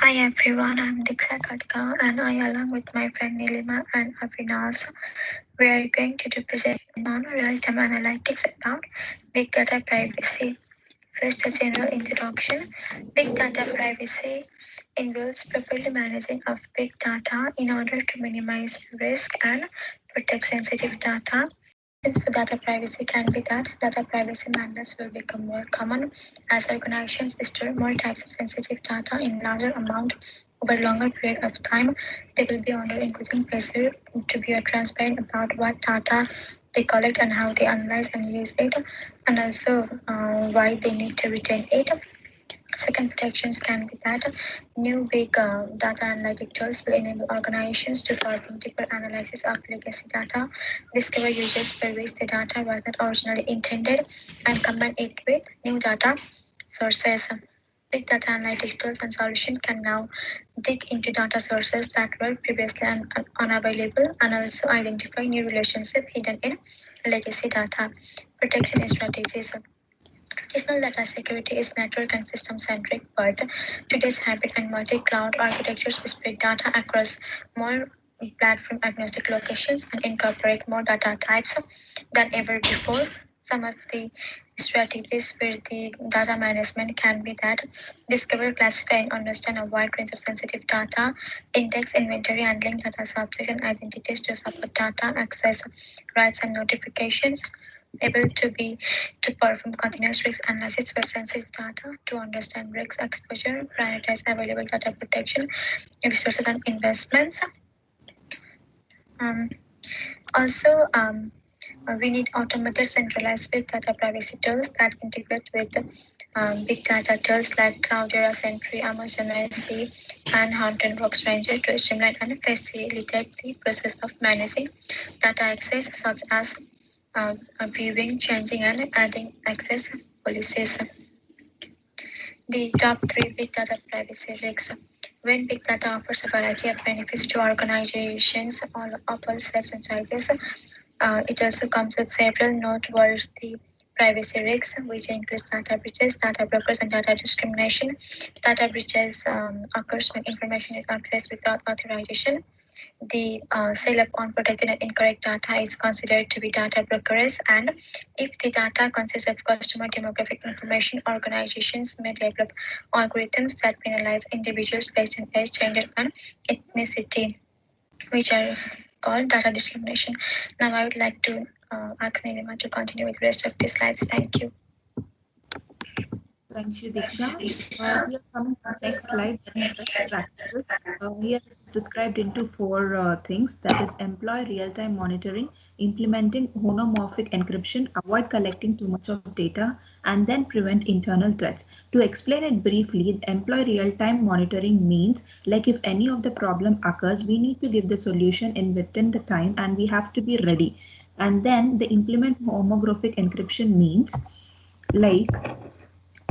Hi everyone, I'm Diksha Katka and I, along with my friend Nilima and Avinash, we are going to do presentation on real-time analytics about big data privacy. First, a general introduction. Big data privacy involves properly managing of big data in order to minimize risk and protect sensitive data. Since for data privacy can be that data privacy mandates will become more common as organizations store more types of sensitive data in larger amount over longer period of time. They will be under increasing pressure to be transparent about what data they collect and how they analyze and use it, and also why they need to retain it. Second, protections can be that new big data analytic tools will enable organizations to perform deeper analysis of legacy data, discover users for which the data was not originally intended, and combine it with new data sources. Big data analytics tools and solutions can now dig into data sources that were previously unavailable and also identify new relationships hidden in legacy data. Protection strategies. Traditional data security is network and system centric, but today's hybrid and multi cloud architectures spread data across more platform agnostic locations and incorporate more data types than ever before. Some of the strategies for the data management can be that discover, classify, and understand a wide range of sensitive data, index, inventory, handling data subsets and identities to support data access, rights, and notifications, able to perform continuous risk analysis for sensitive data to understand risk exposure, prioritize available data protection, resources and investments. Um, also, we need automated centralized big data privacy tools that integrate with big data tools like Cloudera, Sentry, Amazon SC, and Haunted Box Ranger to streamline and facilitate the process of managing data access, such as viewing, changing, and adding access policies. The top three big data privacy risks. When big data offers a variety of benefits to organizations, all shapes and sizes, it also comes with several noteworthy privacy risks, which includes data breaches, data brokers, and data discrimination. Data breaches occurs when information is accessed without authorization. The sale of unprotected and incorrect data is considered to be data brokerage, and if the data consists of customer demographic information, organizations may develop algorithms that penalize individuals based on age, gender, and ethnicity, which are called data discrimination. Now I would like to ask Nilima to continue with the rest of the slides. Thank you. Thank you, Diksha. We are coming to the next slide, that is best practices. Here it is described into four things, that is employ real-time monitoring, implementing homomorphic encryption, avoid collecting too much of data, and then prevent internal threats. To explain it briefly, employ real-time monitoring means like if any of the problem occurs, we need to give the solution in within the time and we have to be ready. And then the implement homomorphic encryption means like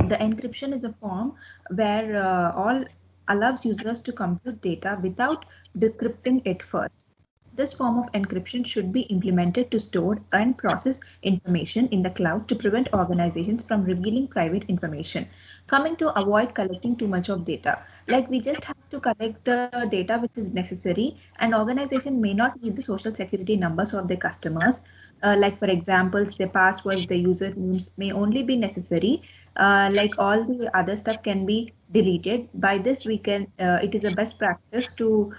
the encryption is a form where all allows users to compute data without decrypting it first. This form of encryption should be implemented to store and process information in the cloud to prevent organizations from revealing private information. Coming to avoid collecting too much of data, like we just have to collect the data which is necessary, and organization may not need the social security numbers of their customers. Like for examples, their passwords, their usernames may only be necessary. Like all the other stuff can be deleted. By this, we can. It is a best practice to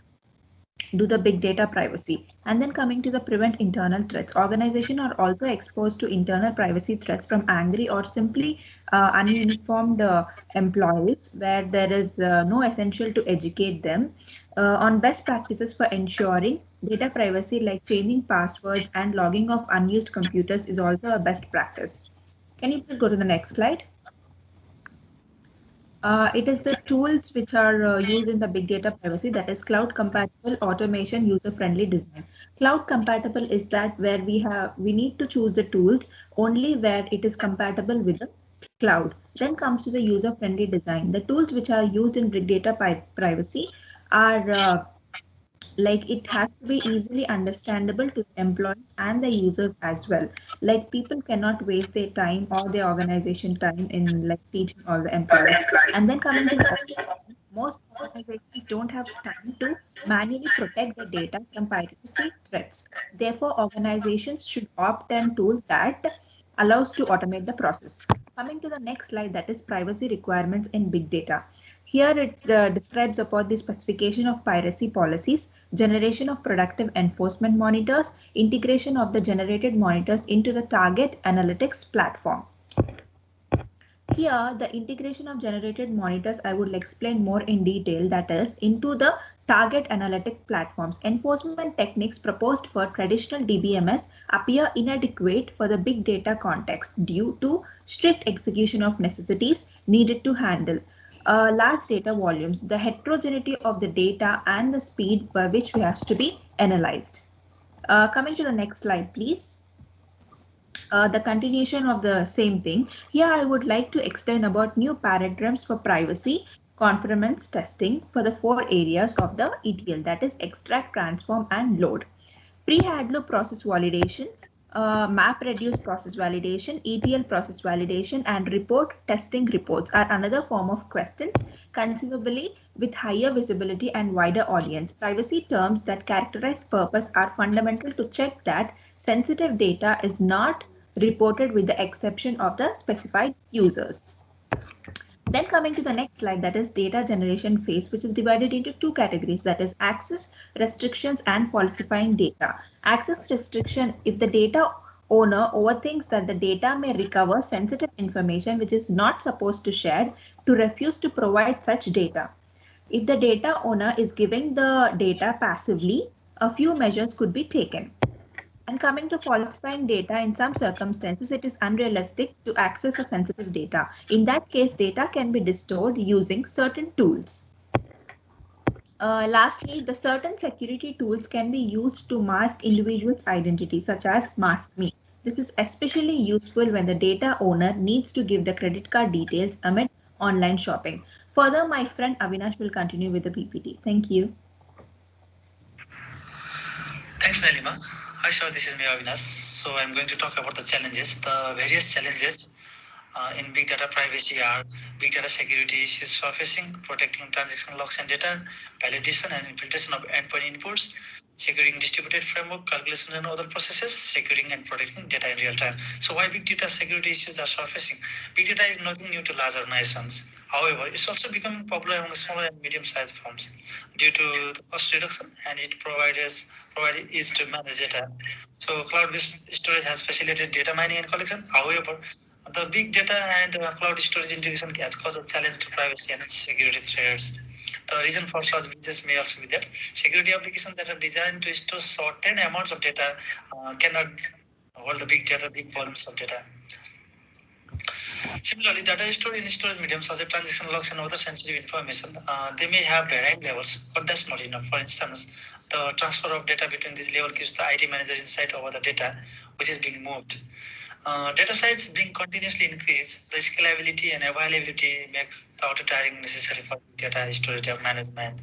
do the big data privacy. And then coming to the prevent internal threats, organizations are also exposed to internal privacy threats from angry or simply ununiformed employees where there is no essential to educate them on best practices for ensuring data privacy, like changing passwords and logging of unused computers is also a best practice. Can you please go to the next slide? It is the tools which are used in the big data privacy, that is cloud compatible automation, user friendly design. Cloud compatible is that where we need to choose the tools only where it is compatible with the cloud. Then comes to the user friendly design. The tools which are used in big data privacy are like it has to be easily understandable to the employees and the users as well. Like people cannot waste their time or their organization time in like teaching all the employees. And then coming to the most organizations don't have time to manually protect the data from piracy threats. Therefore, organizations should opt in tool that allows to automate the process. Coming to the next slide, that is privacy requirements in big data. Here it describes about the specification of piracy policies, generation of productive enforcement monitors, integration of the generated monitors into the target analytics platform. Here, the integration of generated monitors, I will explain more in detail, that is into the target analytic platforms. Enforcement techniques proposed for traditional DBMS appear inadequate for the big data context due to strict execution of necessities needed to handle large data volumes, the heterogeneity of the data, and the speed by which we have to be analyzed. Coming to the next slide, please. The continuation of the same thing. Here I would like to explain about new paradigms for privacy conformance testing for the 4 areas of the ETL, that is extract, transform, and load. Pre-HADLOOP process validation, MapReduce process validation, ETL process validation, and report testing reports are another form of questions, conceivably with higher visibility and wider audience. Privacy terms that characterize purpose are fundamental to check that sensitive data is not reported with the exception of the specified users. Then coming to the next slide, that is data generation phase, which is divided into 2 categories, that is access restrictions and falsifying data. Access restriction, if the data owner overthinks that the data may recover sensitive information which is not supposed to share, to refuse to provide such data. If the data owner is giving the data passively, a few measures could be taken. And coming to falsifying data, in some circumstances, it is unrealistic to access a sensitive data. In that case, data can be distorted using certain tools. Lastly, the certain security tools can be used to mask individuals' identity, such as MaskMe. This is especially useful when the data owner needs to give the credit card details amid online shopping. Further, my friend Avinash will continue with the PPT. Thank you. Thanks, Nalima. Hi, sir. This is me, Avinash. So I'm going to talk about the challenges. The various challenges in big data privacy are big data security issues surfacing, protecting transaction logs and data, validation and infiltration of endpoint inputs, securing distributed framework, calculations and other processes, securing and protecting data in real time. So why big data security issues are surfacing? Big data is nothing new to large organizations. However, it's also becoming popular among smaller and medium-sized firms due to the cost reduction, and it provides ease to manage data. So cloud-based storage has facilitated data mining and collection. However, the big data and cloud storage integration has caused a challenge to privacy and security threats. The reason for such breaches may also be that security applications that are designed to store certain amounts of data cannot hold the big volumes of data. Similarly, data stored in storage mediums such as transaction logs and other sensitive information, they may have varying levels, but that's not enough. For instance, the transfer of data between these levels gives the IT manager insight over the data which is being moved. Data size being continuously increased, the scalability and availability makes the auto-tiering necessary for data storage management.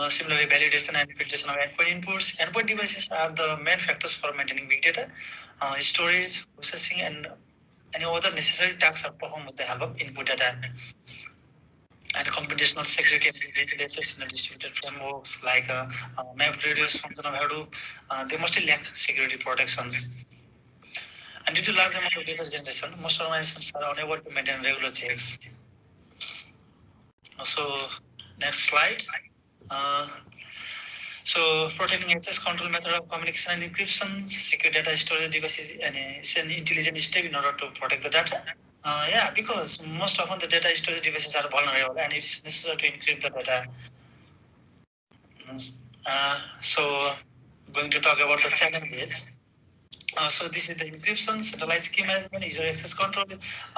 Similarly, validation and filtration of endpoint inputs. Endpoint devices are the main factors for maintaining big data. Storage, processing, and any other necessary tasks are performed with the help of input data. And computational security and related assets in distributed frameworks like MapReduce, function of Hadoop, they mostly lack security protections. And due to large amount of data generation, most organizations are unable to maintain regular checks. So, next slide. So protecting access control method of communication and encryption, secure data storage devices, and it's an intelligent step in order to protect the data. Yeah, because most often the data storage devices are vulnerable and it's necessary to encrypt the data. So going to talk about the challenges. So this is the encryption, centralized key management, user access control,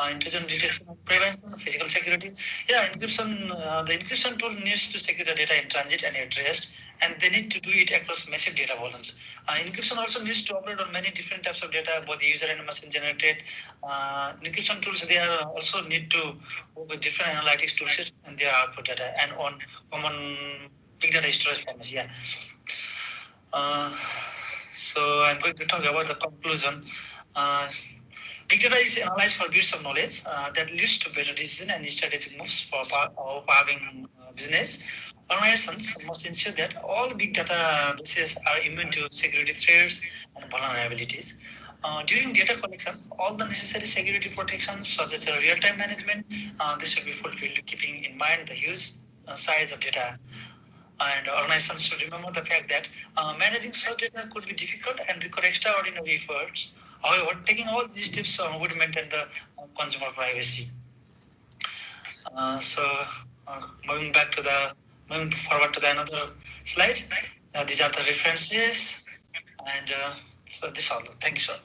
intrusion detection and prevention, physical security. Yeah, encryption, the encryption tool needs to secure the data in transit and at rest, and they need to do it across massive data volumes. Encryption also needs to operate on many different types of data, both user and machine generated. Encryption tools, they are also need to work with different analytics tools and their output data and on common big data storage formats. Yeah. So I'm going to talk about the conclusion. Big data is analyzed for bits of knowledge that leads to better decision and strategic moves for powering business. Organizations must ensure that all big data bases are immune to security threats and vulnerabilities. During data collection, all the necessary security protections, such as real-time management, this should be fulfilled, keeping in mind the huge size of data. And organizations should remember the fact that managing such data could be difficult and require extraordinary efforts. However, taking all these steps would maintain the consumer privacy. So, moving back to the moving forward to the another slide. These are the references, and so this all. Thank you, sir.